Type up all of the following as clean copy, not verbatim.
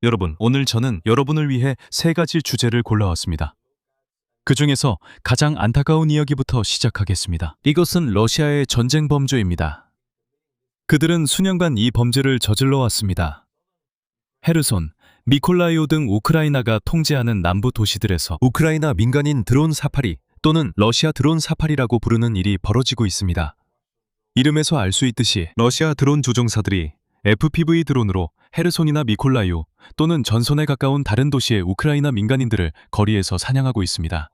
여러분, 오늘 저는 여러분을 위해 세 가지 주제를 골라왔습니다. 그 중에서 가장 안타까운 이야기부터 시작하겠습니다. 이것은 러시아의 전쟁 범죄입니다. 그들은 수년간 이 범죄를 저질러 왔습니다. 헤르손, 미콜라이오 등 우크라이나가 통제하는 남부 도시들에서 우크라이나 민간인 드론 사파리 또는 러시아 드론 사파리라고 부르는 일이 벌어지고 있습니다. 이름에서 알 수 있듯이 러시아 드론 조종사들이 FPV 드론으로 헤르손이나 미콜라이오 또는 전선에 가까운 다른 도시의 우크라이나 민간인들을 거리에서 사냥하고 있습니다.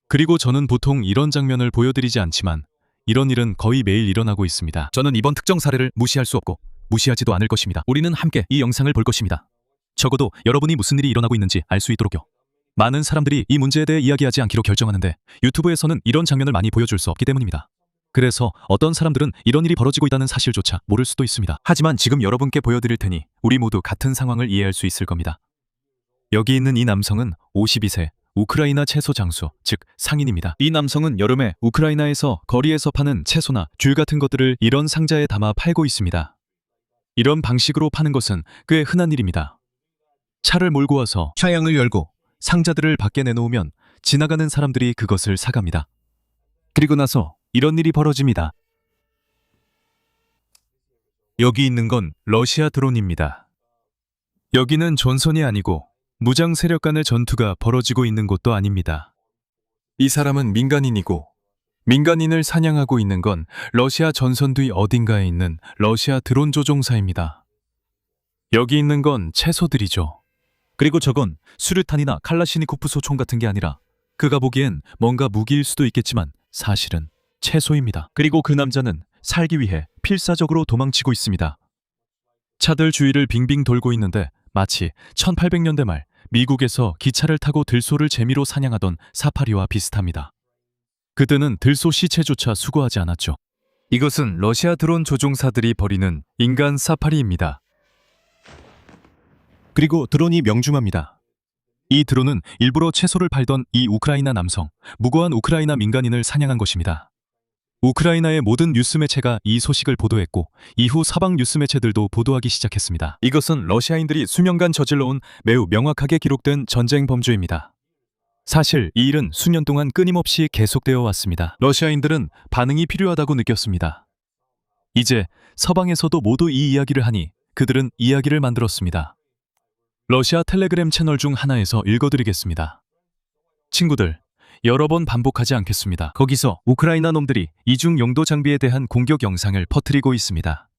그리고 저는 보통 이런 장면을 보여드리지 않지만 이런 일은 거의 매일 일어나고 있습니다. 저는 이번 특정 사례를 무시할 수 없고 무시하지도 않을 것입니다. 우리는 함께 이 영상을 볼 것입니다. 적어도 여러분이 무슨 일이 일어나고 있는지 알 수 있도록요. 많은 사람들이 이 문제에 대해 이야기하지 않기로 결정하는데 유튜브에서는 이런 장면을 많이 보여줄 수 없기 때문입니다. 그래서 어떤 사람들은 이런 일이 벌어지고 있다는 사실조차 모를 수도 있습니다. 하지만 지금 여러분께 보여드릴 테니 우리 모두 같은 상황을 이해할 수 있을 겁니다. 여기 있는 이 남성은 52세 우크라이나 채소 장수, 즉 상인입니다. 이 남성은 여름에 우크라이나에서 거리에서 파는 채소나 귤 같은 것들을 이런 상자에 담아 팔고 있습니다. 이런 방식으로 파는 것은 꽤 흔한 일입니다. 차를 몰고 와서 차량을 열고 상자들을 밖에 내놓으면 지나가는 사람들이 그것을 사갑니다. 그리고 나서 이런 일이 벌어집니다. 여기 있는 건 러시아 드론입니다. 여기는 전선이 아니고 무장 세력 간의 전투가 벌어지고 있는 곳도 아닙니다. 이 사람은 민간인이고 민간인을 사냥하고 있는 건 러시아 전선 뒤 어딘가에 있는 러시아 드론 조종사입니다. 여기 있는 건 채소들이죠. 그리고 저건 수류탄이나 칼라시니코프 총 같은 게 아니라 그가 보기엔 뭔가 무기일 수도 있겠지만 사실은 채소입니다. 그리고 그 남자는 살기 위해 필사적으로 도망치고 있습니다. 차들 주위를 빙빙 돌고 있는데 마치 1800년대 말 미국에서 기차를 타고 들소를 재미로 사냥하던 사파리와 비슷합니다. 그들은 들소 시체조차 수거하지 않았죠. 이것은 러시아 드론 조종사들이 벌이는 인간 사파리입니다. 그리고 드론이 명중합니다. 이 드론은 일부러 채소를 팔던 이 우크라이나 남성, 무고한 우크라이나 민간인을 사냥한 것입니다. 우크라이나의 모든 뉴스 매체가 이 소식을 보도했고 이후 서방 뉴스 매체들도 보도하기 시작했습니다. 이것은 러시아인들이 수년간 저질러온 매우 명확하게 기록된 전쟁 범죄입니다. 사실 이 일은 수년 동안 끊임없이 계속되어 왔습니다. 러시아인들은 반응이 필요하다고 느꼈습니다. 이제 서방에서도 모두 이 이야기를 하니 그들은 이야기를 만들었습니다. 러시아 텔레그램 채널 중 하나에서 읽어드리겠습니다. 친구들, 여러 번 반복하지 않겠습니다. 거기서 우크라이나 놈들이 이중 용도 장비에 대한 공격 영상을 퍼뜨리고 있습니다.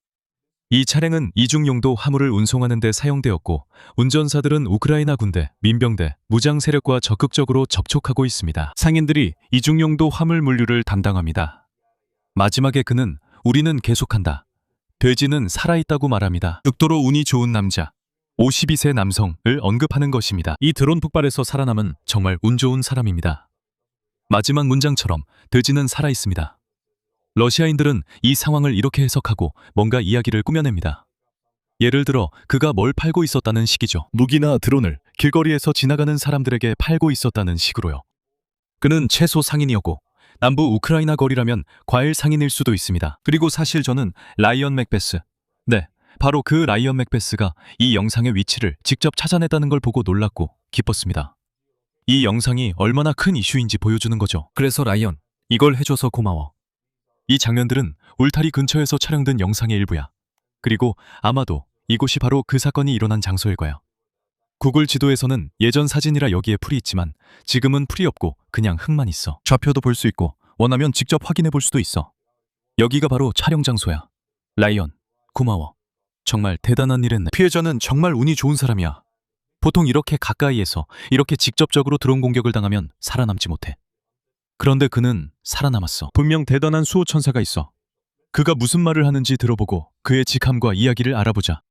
이 차량은 이중 용도 화물을 운송하는 데 사용되었고 운전사들은 우크라이나 군대, 민병대, 무장 세력과 적극적으로 접촉하고 있습니다. 상인들이 이중 용도 화물 물류를 담당합니다. 마지막에 그는 우리는 계속한다. 돼지는 살아있다고 말합니다. 극도로 운이 좋은 남자, 52세 남성을 언급하는 것입니다. 이 드론 폭발에서 살아남은 정말 운 좋은 사람입니다. 마지막 문장처럼 돼지는 살아있습니다. 러시아인들은 이 상황을 이렇게 해석하고 뭔가 이야기를 꾸며냅니다. 예를 들어 그가 뭘 팔고 있었다는 식이죠. 무기나 드론을 길거리에서 지나가는 사람들에게 팔고 있었다는 식으로요. 그는 채소 상인이었고 남부 우크라이나 거리라면 과일 상인일 수도 있습니다. 그리고 사실 저는 라이언 맥베스, 바로 그 라이언 맥베스가 이 영상의 위치를 직접 찾아냈다는 걸 보고 놀랐고 기뻤습니다. 이 영상이 얼마나 큰 이슈인지 보여주는 거죠. 그래서 라이언, 이걸 해줘서 고마워. 이 장면들은 울타리 근처에서 촬영된 영상의 일부야. 그리고 아마도 이곳이 바로 그 사건이 일어난 장소일 거야. 구글 지도에서는 예전 사진이라 여기에 풀이 있지만 지금은 풀이 없고 그냥 흙만 있어. 좌표도 볼 수 있고 원하면 직접 확인해 볼 수도 있어. 여기가 바로 촬영 장소야. 라이언, 고마워. 정말 대단한 일 했네. 피해자는 정말 운이 좋은 사람이야. 보통 이렇게 가까이에서 이렇게 직접적으로 드론 공격을 당하면 살아남지 못해. 그런데 그는 살아남았어. 분명 대단한 수호천사가 있어. 그가 무슨 말을 하는지 들어보고 그의 직함과 이야기를 알아보자.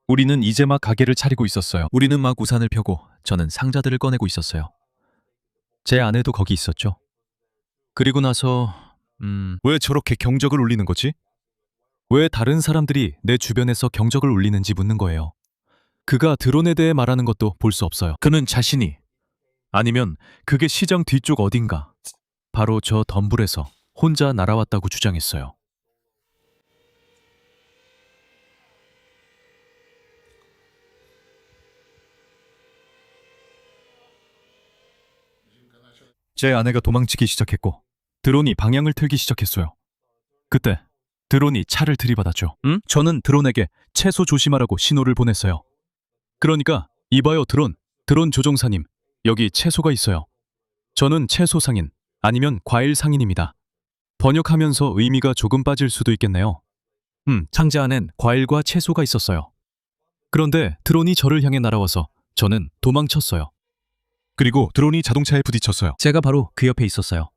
우리는 이제 막 가게를 차리고 있었어요. 우리는 막 우산을 펴고 저는 상자들을 꺼내고 있었어요. 제 아내도 거기 있었죠. 그리고 나서 왜 저렇게 경적을 울리는 거지? 왜 다른 사람들이 내 주변에서 경적을 울리는지 묻는 거예요. 그가 드론에 대해 말하는 것도 볼 수 없어요. 그는 자신이 아니면 그게 시장 뒤쪽 어딘가 바로 저 덤불에서 혼자 날아왔다고 주장했어요. 제 아내가 도망치기 시작했고 드론이 방향을 틀기 시작했어요. 그때 드론이 차를 들이받았죠. 저는 드론에게 채소 조심하라고 신호를 보냈어요. 그러니까 이봐요 드론 조종사님, 여기 채소가 있어요. 저는 채소 상인 아니면 과일 상인입니다. 번역하면서 의미가 조금 빠질 수도 있겠네요. 상자 안엔 과일과 채소가 있었어요. 그런데 드론이 저를 향해 날아와서 저는 도망쳤어요. 그리고 드론이 자동차에 부딪혔어요. 제가 바로 그 옆에 있었어요.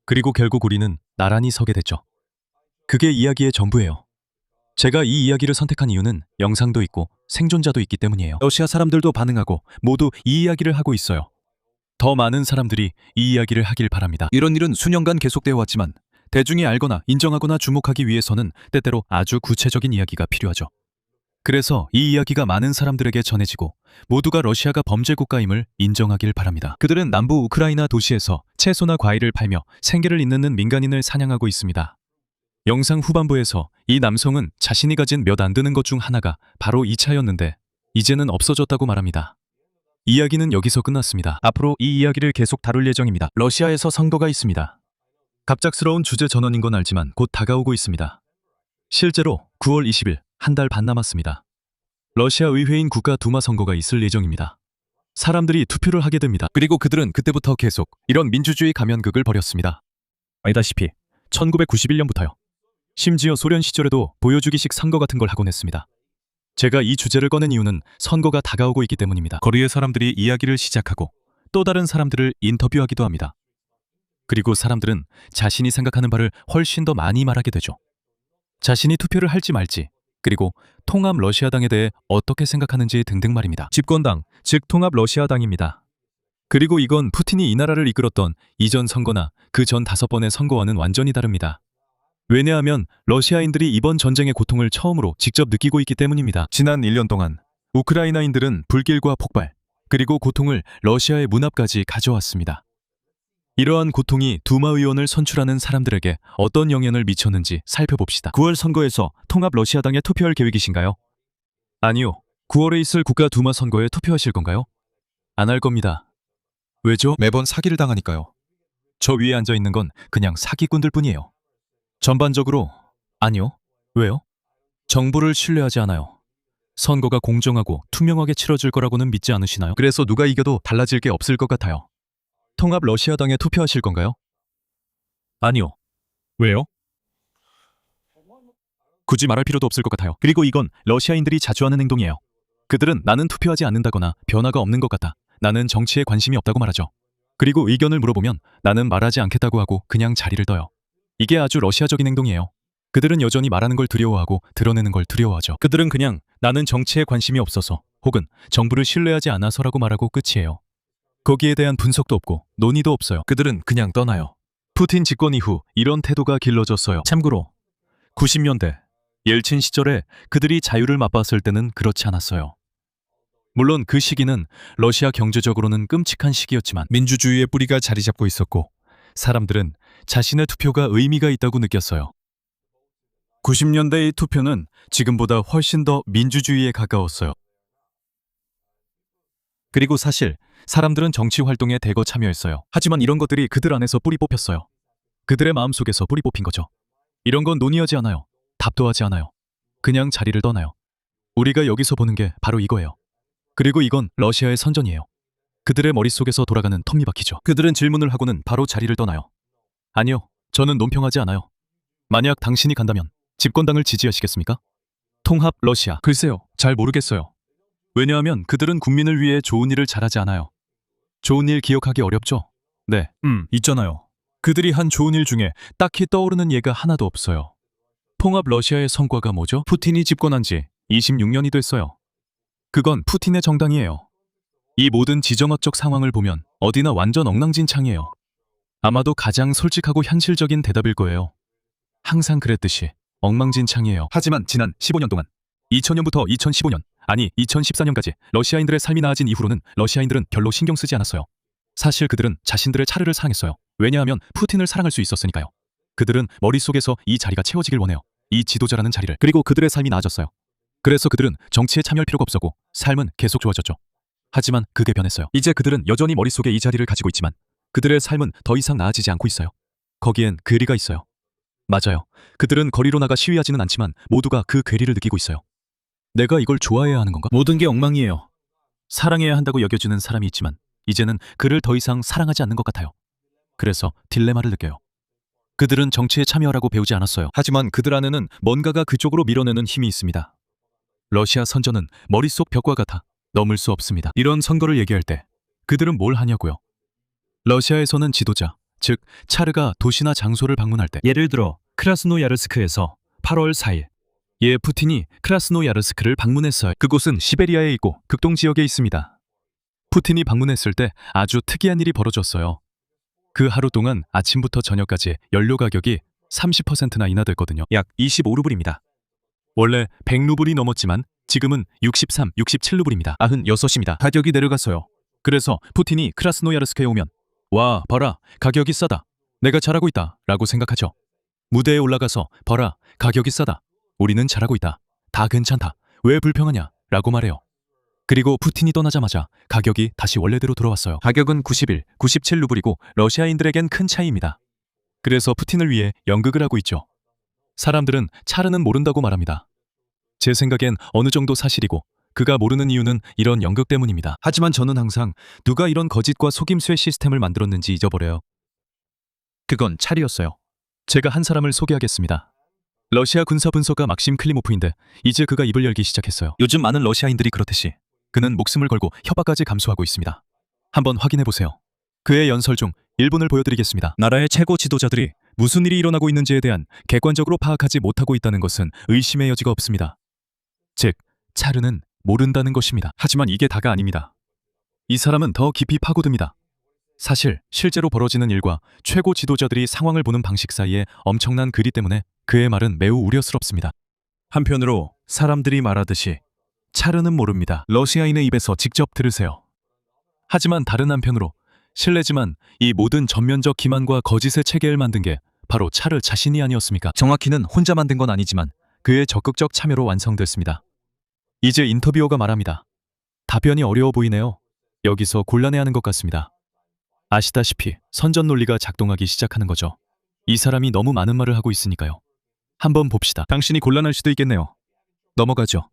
그리고 결국 우리는 나란히 서게 됐죠. 그게 이야기의 전부예요. 제가 이 이야기를 선택한 이유는 영상도 있고 생존자도 있기 때문이에요. 러시아 사람들도 반응하고 모두 이 이야기를 하고 있어요. 더 많은 사람들이 이 이야기를 하길 바랍니다. 이런 일은 수년간 계속되어 왔지만 대중이 알거나 인정하거나 주목하기 위해서는 때때로 아주 구체적인 이야기가 필요하죠. 그래서 이 이야기가 많은 사람들에게 전해지고 모두가 러시아가 범죄 국가임을 인정하길 바랍니다. 그들은 남부 우크라이나 도시에서 채소나 과일을 팔며 생계를 잇는 민간인을 사냥하고 있습니다. 영상 후반부에서 이 남성은 자신이 가진 몇 안 되는 것 중 하나가 바로 이 차였는데 이제는 없어졌다고 말합니다. 이야기는 여기서 끝났습니다. 앞으로 이 이야기를 계속 다룰 예정입니다. 러시아에서 선거가 있습니다. 갑작스러운 주제 전환인 건 알지만 곧 다가오고 있습니다. 실제로 9월 20일 한 달 반 남았습니다. 러시아 의회인 국가두마 선거가 있을 예정입니다. 사람들이 투표를 하게 됩니다. 그리고 그들은 그때부터 계속 이런 민주주의 가면극을 벌였습니다. 알다시피 1991년부터요. 심지어 소련 시절에도 보여주기식 선거 같은 걸 하곤 했습니다. 제가 이 주제를 꺼낸 이유는 선거가 다가오고 있기 때문입니다. 거리의 사람들이 이야기를 시작하고 또 다른 사람들을 인터뷰하기도 합니다. 그리고 사람들은 자신이 생각하는 바를 훨씬 더 많이 말하게 되죠. 자신이 투표를 할지 말지, 그리고 통합 러시아당에 대해 어떻게 생각하는지 등등 말입니다. 집권당, 즉 통합 러시아당입니다. 그리고 이건 푸틴이 이 나라를 이끌었던 이전 선거나 그 전 5번의 선거와는 완전히 다릅니다. 왜냐하면 러시아인들이 이번 전쟁의 고통을 처음으로 직접 느끼고 있기 때문입니다. 지난 1년 동안 우크라이나인들은 불길과 폭발, 그리고 고통을 러시아의 문 앞까지 가져왔습니다. 이러한 고통이 두마 의원을 선출하는 사람들에게 어떤 영향을 미쳤는지 살펴봅시다. 9월 선거에서 통합 러시아당에 투표할 계획이신가요? 아니요. 9월에 있을 국가 두마 선거에 투표하실 건가요? 안 할 겁니다. 왜죠? 매번 사기를 당하니까요. 저 위에 앉아 있는 건 그냥 사기꾼들 뿐이에요. 전반적으로 아니요. 왜요? 정부를 신뢰하지 않아요. 선거가 공정하고 투명하게 치러질 거라고는 믿지 않으시나요? 그래서 누가 이겨도 달라질 게 없을 것 같아요. 통합 러시아당에 투표하실 건가요? 아니요. 왜요? 굳이 말할 필요도 없을 것 같아요. 그리고 이건 러시아인들이 자주 하는 행동이에요. 그들은 나는 투표하지 않는다거나 변화가 없는 것 같다, 나는 정치에 관심이 없다고 말하죠. 그리고 의견을 물어보면 나는 말하지 않겠다고 하고 그냥 자리를 떠요. 이게 아주 러시아적인 행동이에요. 그들은 여전히 말하는 걸 두려워하고 드러내는 걸 두려워하죠. 그들은 그냥 나는 정치에 관심이 없어서 혹은 정부를 신뢰하지 않아서라고 말하고 끝이에요. 거기에 대한 분석도 없고 논의도 없어요. 그들은 그냥 떠나요. 푸틴 집권 이후 이런 태도가 길러졌어요. 참고로 90년대 옐친 시절에 그들이 자유를 맛봤을 때는 그렇지 않았어요. 물론 그 시기는 러시아 경제적으로는 끔찍한 시기였지만 민주주의의 뿌리가 자리 잡고 있었고 사람들은 자신의 투표가 의미가 있다고 느꼈어요. 90년대의 투표는 지금보다 훨씬 더 민주주의에 가까웠어요. 그리고 사실 사람들은 정치 활동에 대거 참여했어요. 하지만 이런 것들이 그들 안에서 뿌리 뽑혔어요. 그들의 마음속에서 뿌리 뽑힌 거죠. 이런 건 논의하지 않아요. 답도 하지 않아요. 그냥 자리를 떠나요. 우리가 여기서 보는 게 바로 이거예요. 그리고 이건 러시아의 선전이에요. 그들의 머릿속에서 돌아가는 톱니바퀴죠. 그들은 질문을 하고는 바로 자리를 떠나요. 아니요, 저는 논평하지 않아요. 만약 당신이 간다면 집권당을 지지하시겠습니까? 통합 러시아. 글쎄요, 잘 모르겠어요. 왜냐하면 그들은 국민을 위해 좋은 일을 잘하지 않아요. 좋은 일 기억하기 어렵죠? 네, 있잖아요. 그들이 한 좋은 일 중에 딱히 떠오르는 예가 하나도 없어요. 통합 러시아의 성과가 뭐죠? 푸틴이 집권한 지 26년이 됐어요. 그건 푸틴의 정당이에요. 이 모든 지정학적 상황을 보면 어디나 완전 엉망진창이에요. 아마도 가장 솔직하고 현실적인 대답일 거예요. 항상 그랬듯이 엉망진창이에요. 하지만 지난 15년 동안 2000년부터 2015년, 아니 2014년까지 러시아인들의 삶이 나아진 이후로는 러시아인들은 별로 신경 쓰지 않았어요. 사실 그들은 자신들의 차르를 사랑했어요. 왜냐하면 푸틴을 사랑할 수 있었으니까요. 그들은 머릿속에서 이 자리가 채워지길 원해요. 이 지도자라는 자리를. 그리고 그들의 삶이 나아졌어요. 그래서 그들은 정치에 참여할 필요가 없었고 삶은 계속 좋아졌죠. 하지만 그게 변했어요. 이제 그들은 여전히 머릿속에 이 자리를 가지고 있지만 그들의 삶은 더 이상 나아지지 않고 있어요. 거기엔 괴리가 있어요. 맞아요. 그들은 거리로 나가 시위하지는 않지만 모두가 그 괴리를 느끼고 있어요. 내가 이걸 좋아해야 하는 건가? 모든 게 엉망이에요. 사랑해야 한다고 여겨주는 사람이 있지만 이제는 그를 더 이상 사랑하지 않는 것 같아요. 그래서 딜레마를 느껴요. 그들은 정치에 참여하라고 배우지 않았어요. 하지만 그들 안에는 뭔가가 그쪽으로 밀어내는 힘이 있습니다. 러시아 선전은 머릿속 벽과 같아 넘을 수 없습니다. 이런 선거를 얘기할 때 그들은 뭘 하냐고요? 러시아에서는 지도자, 즉 차르가 도시나 장소를 방문할 때, 예를 들어 크라스노야르스크에서 8월 4일 푸틴이 크라스노야르스크를 방문했어요. 그곳은 시베리아에 있고 극동 지역에 있습니다. 푸틴이 방문했을 때 아주 특이한 일이 벌어졌어요. 그 하루 동안 아침부터 저녁까지 연료 가격이 30%나 인하됐거든요. 약 25루블입니다. 원래 100루블이 넘었지만 지금은 63, 67루블입니다. 96입니다. 가격이 내려갔어요. 그래서 푸틴이 크라스노야르스크에 오면 와, 봐라, 가격이 싸다. 내가 잘하고 있다 라고 생각하죠. 무대에 올라가서 봐라, 가격이 싸다. 우리는 잘하고 있다. 다 괜찮다. 왜 불평하냐? 라고 말해요. 그리고 푸틴이 떠나자마자 가격이 다시 원래대로 돌아왔어요. 가격은 91, 97루블이고 러시아인들에겐 큰 차이입니다. 그래서 푸틴을 위해 연극을 하고 있죠. 사람들은 차르는 모른다고 말합니다. 제 생각엔 어느 정도 사실이고 그가 모르는 이유는 이런 연극 때문입니다. 하지만 저는 항상 누가 이런 거짓과 속임수의 시스템을 만들었는지 잊어버려요. 그건 차르였어요. 제가 한 사람을 소개하겠습니다. 러시아 군사 분석가 막심 클리모프인데 이제 그가 입을 열기 시작했어요. 요즘 많은 러시아인들이 그렇듯이 그는 목숨을 걸고 협박까지 감수하고 있습니다. 한번 확인해보세요. 그의 연설 중 일본을 보여드리겠습니다. 나라의 최고 지도자들이 무슨 일이 일어나고 있는지에 대한 객관적으로 파악하지 못하고 있다는 것은 의심의 여지가 없습니다. 즉, 차르는 모른다는 것입니다. 하지만 이게 다가 아닙니다. 이 사람은 더 깊이 파고듭니다. 사실 실제로 벌어지는 일과 최고 지도자들이 상황을 보는 방식 사이에 엄청난 괴리 때문에 그의 말은 매우 우려스럽습니다. 한편으로 사람들이 말하듯이 차르는 모릅니다. 러시아인의 입에서 직접 들으세요. 하지만 다른 한편으로 실례지만 이 모든 전면적 기만과 거짓의 체계를 만든 게 바로 차르 자신이 아니었습니까? 정확히는 혼자 만든 건 아니지만 그의 적극적 참여로 완성됐습니다. 이제 인터뷰어가 말합니다. 답변이 어려워 보이네요. 여기서 곤란해하는 것 같습니다. 아시다시피 선전 논리가 작동하기 시작하는 거죠. 이 사람이 너무 많은 말을 하고 있으니까요. 한번 봅시다. 당신이 곤란할 수도 있겠네요. 넘어가죠.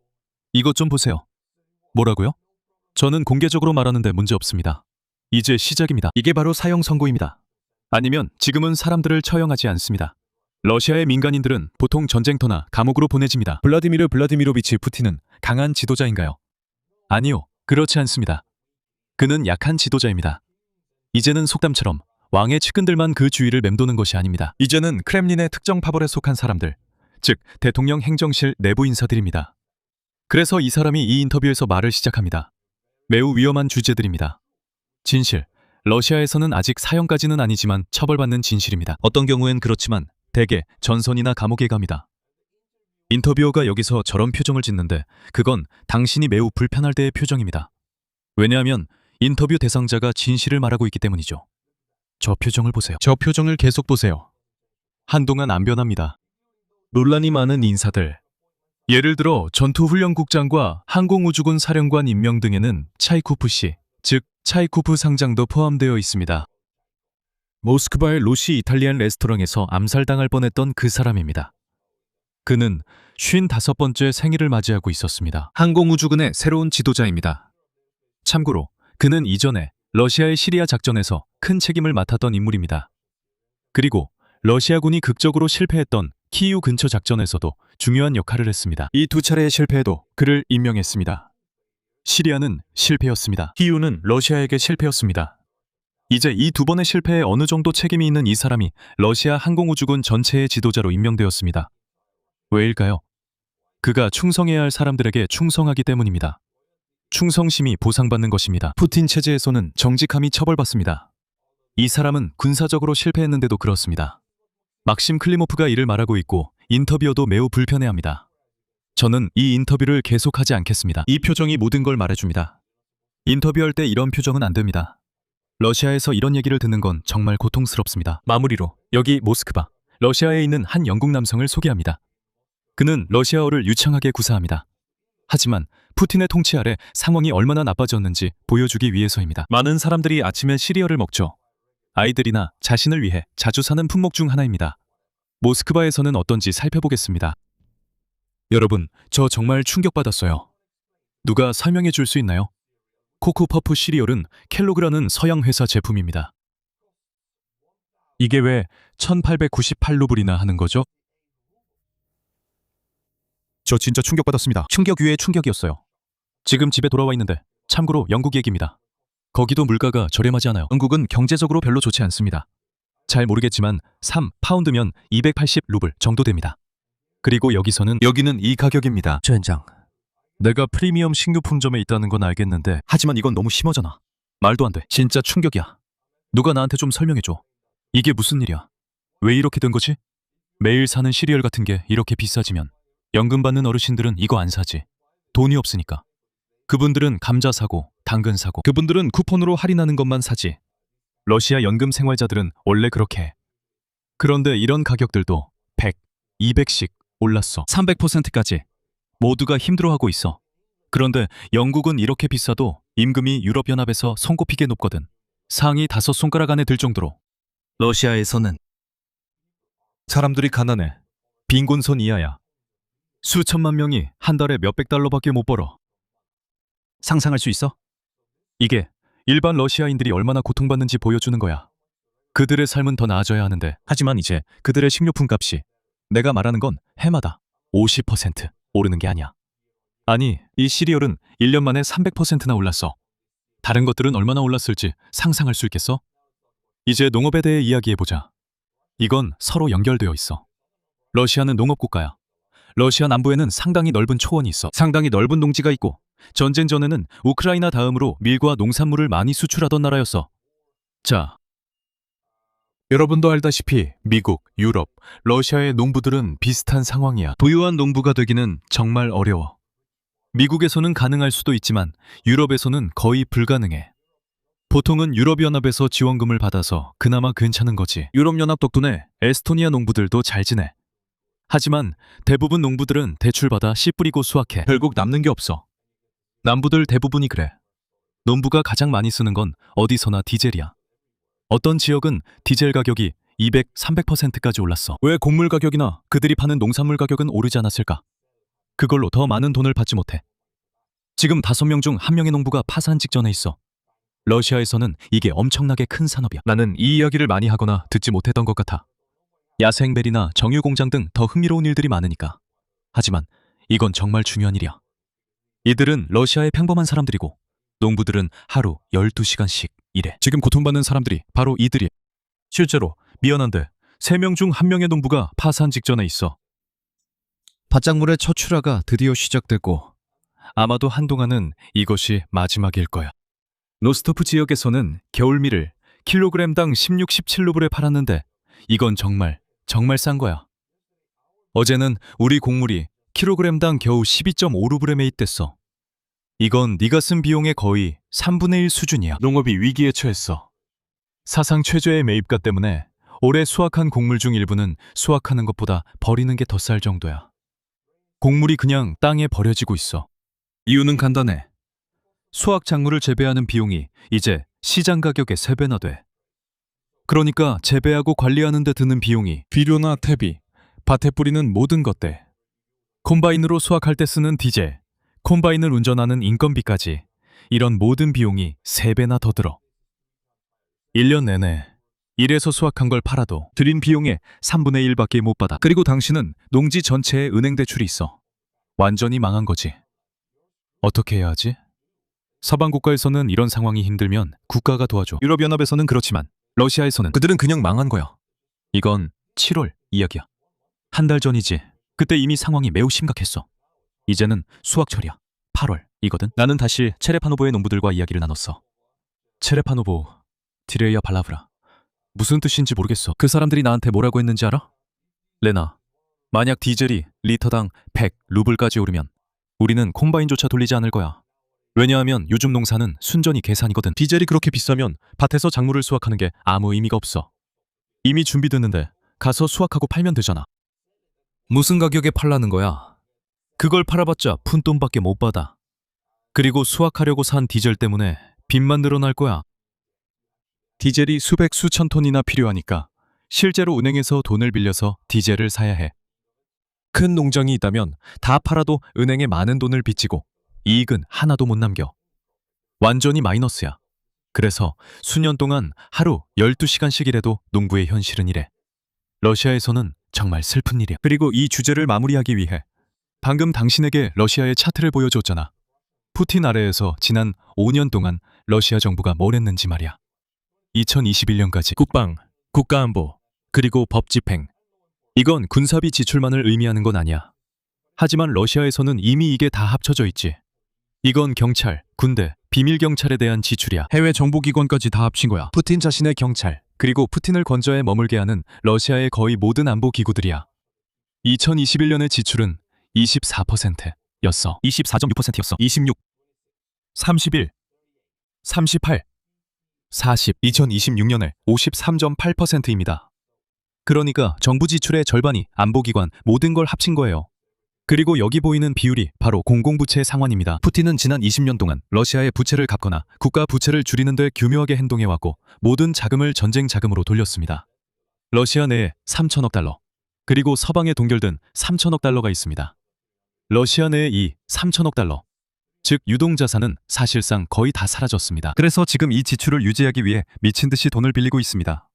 이것 좀 보세요. 뭐라고요? 저는 공개적으로 말하는데 문제 없습니다. 이제 시작입니다. 이게 바로 사형 선고입니다. 아니면 지금은 사람들을 처형하지 않습니다. 러시아의 민간인들은 보통 전쟁터나 감옥으로 보내집니다. 블라디미르 블라디미로비치 푸틴은 강한 지도자인가요? 아니요, 그렇지 않습니다. 그는 약한 지도자입니다. 이제는 속담처럼 왕의 측근들만 그 주위를 맴도는 것이 아닙니다. 이제는 크렘린의 특정 파벌에 속한 사람들, 즉 대통령 행정실 내부 인사들입니다. 그래서 이 사람이 이 인터뷰에서 말을 시작합니다. 매우 위험한 주제들입니다. 진실, 러시아에서는 아직 사형까지는 아니지만 처벌받는 진실입니다. 어떤 경우엔 그렇지만 대개 전선이나 감옥에 갑니다. 인터뷰어가 여기서 저런 표정을 짓는데 그건 당신이 매우 불편할 때의 표정입니다. 왜냐하면 인터뷰 대상자가 진실을 말하고 있기 때문이죠. 저 표정을 보세요. 저 표정을 계속 보세요. 한동안 안 변합니다. 논란이 많은 인사들. 예를 들어 전투훈련국장과 항공우주군 사령관 임명 등에는 차이코프 씨, 즉 차이코프 상장도 포함되어 있습니다. 모스크바의 로시 이탈리안 레스토랑에서 암살당할 뻔했던 그 사람입니다. 그는 55번째 생일을 맞이하고 있었습니다. 항공우주군의 새로운 지도자입니다. 참고로 그는 이전에 러시아의 시리아 작전에서 큰 책임을 맡았던 인물입니다. 그리고 러시아군이 극적으로 실패했던 키이우 근처 작전에서도 중요한 역할을 했습니다. 이 두 차례의 실패에도 그를 임명했습니다. 시리아는 실패였습니다. 키이우는 러시아에게 실패였습니다. 이제 이 두 번의 실패에 어느 정도 책임이 있는 이 사람이 러시아 항공우주군 전체의 지도자로 임명되었습니다. 왜일까요? 그가 충성해야 할 사람들에게 충성하기 때문입니다. 충성심이 보상받는 것입니다. 푸틴 체제에서는 정직함이 처벌받습니다. 이 사람은 군사적으로 실패했는데도 그렇습니다. 막심 클리모프가 이를 말하고 있고 인터뷰어도 매우 불편해합니다. 저는 이 인터뷰를 계속하지 않겠습니다. 이 표정이 모든 걸 말해줍니다. 인터뷰할 때 이런 표정은 안 됩니다. 러시아에서 이런 얘기를 듣는 건 정말 고통스럽습니다. 마무리로 여기 모스크바, 러시아에 있는 한 영국 남성을 소개합니다. 그는 러시아어를 유창하게 구사합니다. 하지만 푸틴의 통치 아래 상황이 얼마나 나빠졌는지 보여주기 위해서입니다. 많은 사람들이 아침에 시리얼을 먹죠. 아이들이나 자신을 위해 자주 사는 품목 중 하나입니다. 모스크바에서는 어떤지 살펴보겠습니다. 여러분, 저 정말 충격받았어요. 누가 설명해 줄 수 있나요? 코코퍼프 시리얼은 켈로그라는 서양 회사 제품입니다. 이게 왜 1898루블이나 하는 거죠? 저 진짜 충격받았습니다. 충격 위에 충격이었어요. 지금 집에 돌아와 있는데, 참고로 영국 얘기입니다. 거기도 물가가 저렴하지 않아요. 영국은 경제적으로 별로 좋지 않습니다. 잘 모르겠지만 3파운드면 280루블 정도 됩니다. 그리고 여기는 이 가격입니다. 젠장. 내가 프리미엄 식료품점에 있다는 건 알겠는데, 하지만 이건 너무 심하잖아. 말도 안 돼. 진짜 충격이야. 누가 나한테 좀 설명해줘. 이게 무슨 일이야? 왜 이렇게 된 거지? 매일 사는 시리얼 같은 게 이렇게 비싸지면 연금 받는 어르신들은 이거 안 사지. 돈이 없으니까. 그분들은 감자 사고 당근 사고, 그분들은 쿠폰으로 할인하는 것만 사지. 러시아 연금 생활자들은 원래 그렇게 해. 그런데 이런 가격들도 100, 200씩 올랐어. 300%까지. 모두가 힘들어하고 있어. 그런데 영국은 이렇게 비싸도 임금이 유럽연합에서 손꼽히게 높거든. 상위 5손가락 안에 들 정도로. 러시아에서는 사람들이 가난해. 빈곤선 이하야. 수천만 명이 한 달에 몇백 달러밖에 못 벌어. 상상할 수 있어? 이게 일반 러시아인들이 얼마나 고통받는지 보여주는 거야. 그들의 삶은 더 나아져야 하는데, 하지만 이제 그들의 식료품 값이, 내가 말하는 건 해마다 50% 오르는 게 아니야. 아니, 이 시리얼은 1년 만에 300%나 올랐어. 다른 것들은 얼마나 올랐을지 상상할 수 있겠어? 이제 농업에 대해 이야기해보자. 이건 서로 연결되어 있어. 러시아는 농업국가야. 러시아 남부에는 상당히 넓은 초원이 있어. 상당히 넓은 농지가 있고, 전쟁 전에는 우크라이나 다음으로 밀과 농산물을 많이 수출하던 나라였어. 자, 여러분도 알다시피 미국, 유럽, 러시아의 농부들은 비슷한 상황이야. 부유한 농부가 되기는 정말 어려워. 미국에서는 가능할 수도 있지만 유럽에서는 거의 불가능해. 보통은 유럽연합에서 지원금을 받아서 그나마 괜찮은 거지. 유럽연합 덕분에 에스토니아 농부들도 잘 지내. 하지만 대부분 농부들은 대출받아 씨 뿌리고 수확해. 결국 남는 게 없어. 남부들 대부분이 그래. 농부가 가장 많이 쓰는 건 어디서나 디젤이야. 어떤 지역은 디젤 가격이 200, 300%까지 올랐어. 왜 곡물 가격이나 그들이 파는 농산물 가격은 오르지 않았을까? 그걸로 더 많은 돈을 받지 못해. 지금 5명 중 1명의 농부가 파산 직전에 있어. 러시아에서는 이게 엄청나게 큰 산업이야. 나는 이 이야기를 많이 하거나 듣지 못했던 것 같아. 야생베리나 정유공장 등 더 흥미로운 일들이 많으니까. 하지만 이건 정말 중요한 일이야. 이들은 러시아의 평범한 사람들이고, 농부들은 하루 12시간씩 일해. 지금 고통받는 사람들이 바로 이들이야. 실제로 미안한데 3명 중 1명의 농부가 파산 직전에 있어. 바짝물의 첫 출하가 드디어 시작되고, 아마도 한동안은 이것이 마지막일 거야. 로스토프 지역에서는 겨울밀을 킬로그램당 16, 17루블에 팔았는데, 이건 정말 싼 거야. 어제는 우리 곡물이 킬로그램당 겨우 12.5루블에 매입됐어. 이건 네가 쓴 비용의 거의 3분의 1 수준이야. 농업이 위기에 처했어. 사상 최저의 매입가 때문에 올해 수확한 곡물 중 일부는 수확하는 것보다 버리는 게 더 쌀 정도야. 곡물이 그냥 땅에 버려지고 있어. 이유는 간단해. 수확 작물을 재배하는 비용이 이제 시장 가격의 3배나 돼. 그러니까 재배하고 관리하는 데 드는 비용이 비료나 퇴비, 밭에 뿌리는 모든 것들, 콤바인으로 수확할 때 쓰는 디젤, 콤바인을 운전하는 인건비까지, 이런 모든 비용이 3배나 더 들어. 1년 내내 일해서 수확한 걸 팔아도 들인 비용의 3분의 1밖에 못 받아. 그리고 당신은 농지 전체에 은행 대출이 있어. 완전히 망한 거지. 어떻게 해야 하지? 서방 국가에서는 이런 상황이 힘들면 국가가 도와줘. 유럽연합에서는 그렇지만 러시아에서는 그들은 그냥 망한 거야. 이건 7월 이야기야. 한 달 전이지. 그때 이미 상황이 매우 심각했어. 이제는 수확철이야. 8월이거든. 나는 다시 체레파노보의 농부들과 이야기를 나눴어. 체레파노보, 디레이아 발라브라. 무슨 뜻인지 모르겠어. 그 사람들이 나한테 뭐라고 했는지 알아? 레나, 만약 디젤이 리터당 100루블까지 오르면 우리는 콤바인조차 돌리지 않을 거야. 왜냐하면 요즘 농사는 순전히 계산이거든. 디젤이 그렇게 비싸면 밭에서 작물을 수확하는 게 아무 의미가 없어. 이미 준비됐는데 가서 수확하고 팔면 되잖아. 무슨 가격에 팔라는 거야? 그걸 팔아봤자 푼돈밖에 못 받아. 그리고 수확하려고 산 디젤 때문에 빚만 늘어날 거야. 디젤이 수백 수천 톤이나 필요하니까 실제로 은행에서 돈을 빌려서 디젤을 사야 해. 큰 농장이 있다면 다 팔아도 은행에 많은 돈을 빚지고 이익은 하나도 못 남겨. 완전히 마이너스야. 그래서 수년 동안 하루 12시간씩 일해도 농부의 현실은 이래. 러시아에서는 정말 슬픈 일이야. 그리고 이 주제를 마무리하기 위해 방금 당신에게 러시아의 차트를 보여줬잖아. 푸틴 아래에서 지난 5년 동안 러시아 정부가 뭘 했는지 말이야. 2021년까지 국방, 국가안보, 그리고 법 집행. 이건 군사비 지출만을 의미하는 건 아니야. 하지만 러시아에서는 이미 이게 다 합쳐져 있지. 이건 경찰, 군대, 비밀 경찰에 대한 지출이야. 해외 정보기관까지 다 합친 거야. 푸틴 자신의 경찰, 그리고 푸틴을 건져에 머물게 하는 러시아의 거의 모든 안보 기구들이야. 2021년의 지출은 24%였어. 24.6%였어. 26, 31, 38, 40. 2026년에 53.8%입니다. 그러니까 정부 지출의 절반이 안보기관 모든 걸 합친 거예요. 그리고 여기 보이는 비율이 바로 공공부채 상환입니다. 푸틴은 지난 20년 동안 러시아의 부채를 갚거나 국가 부채를 줄이는 데 교묘하게 행동해왔고 모든 자금을 전쟁 자금으로 돌렸습니다. 러시아 내에 3천억 달러, 그리고 서방에 동결된 3천억 달러가 있습니다. 러시아 내의 이 3천억 달러, 즉 유동자산은 사실상 거의 다 사라졌습니다. 그래서 지금 이 지출을 유지하기 위해 미친 듯이 돈을 빌리고 있습니다.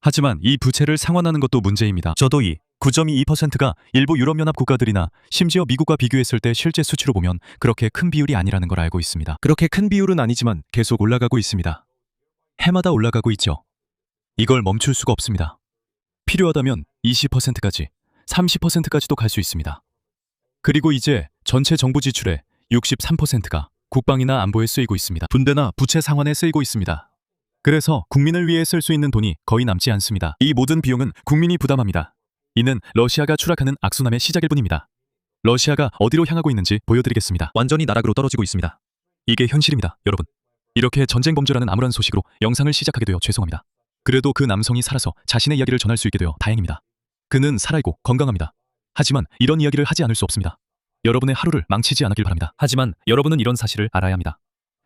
하지만 이 부채를 상환하는 것도 문제입니다. 저도 이 9.22%가 일부 유럽연합 국가들이나 심지어 미국과 비교했을 때 실제 수치로 보면 그렇게 큰 비율이 아니라는 걸 알고 있습니다. 그렇게 큰 비율은 아니지만 계속 올라가고 있습니다. 해마다 올라가고 있죠. 이걸 멈출 수가 없습니다. 필요하다면 20%까지, 30%까지도 갈 수 있습니다. 그리고 이제 전체 정부 지출의 63%가 국방이나 안보에 쓰이고 있습니다. 분배나 부채 상환에 쓰이고 있습니다. 그래서 국민을 위해 쓸 수 있는 돈이 거의 남지 않습니다. 이 모든 비용은 국민이 부담합니다. 이는 러시아가 추락하는 악순환의 시작일 뿐입니다. 러시아가 어디로 향하고 있는지 보여드리겠습니다. 완전히 나락으로 떨어지고 있습니다. 이게 현실입니다, 여러분. 이렇게 전쟁 범죄라는 암울한 소식으로 영상을 시작하게 되어 죄송합니다. 그래도 그 남성이 살아서 자신의 이야기를 전할 수 있게 되어 다행입니다. 그는 살아있고 건강합니다. 하지만 이런 이야기를 하지 않을 수 없습니다. 여러분의 하루를 망치지 않았길 바랍니다. 하지만 여러분은 이런 사실을 알아야 합니다.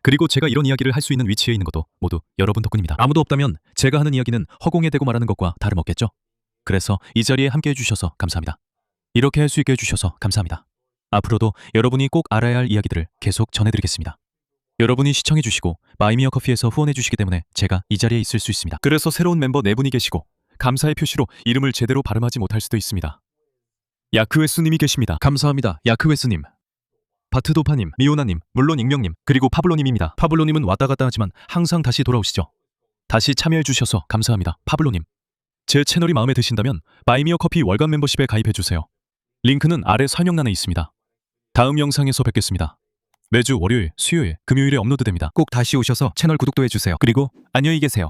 그리고 제가 이런 이야기를 할 수 있는 위치에 있는 것도 모두 여러분 덕분입니다. 아무도 없다면 제가 하는 이야기는 허공에 대고 말하는 것과 다름없겠죠? 그래서 이 자리에 함께 해주셔서 감사합니다. 이렇게 할 수 있게 해주셔서 감사합니다. 앞으로도 여러분이 꼭 알아야 할 이야기들을 계속 전해드리겠습니다. 여러분이 시청해주시고 바이미어 커피에서 후원해주시기 때문에 제가 이 자리에 있을 수 있습니다. 그래서 새로운 멤버 4분이 계시고 감사의 표시로 이름을 제대로 발음하지 못할 수도 있습니다. 야크웨스님이 계십니다. 감사합니다, 야크웨스님. 바트도파님, 미오나님, 물론 익명님, 그리고 파블로님입니다. 파블로님은 왔다 갔다 하지만 항상 다시 돌아오시죠. 다시 참여해주셔서 감사합니다, 파블로님. 제 채널이 마음에 드신다면 바이미어 커피 월간 멤버십에 가입해주세요. 링크는 아래 설명란에 있습니다. 다음 영상에서 뵙겠습니다. 매주 월요일, 수요일, 금요일에 업로드됩니다. 꼭 다시 오셔서 채널 구독도 해주세요. 그리고 안녕히 계세요.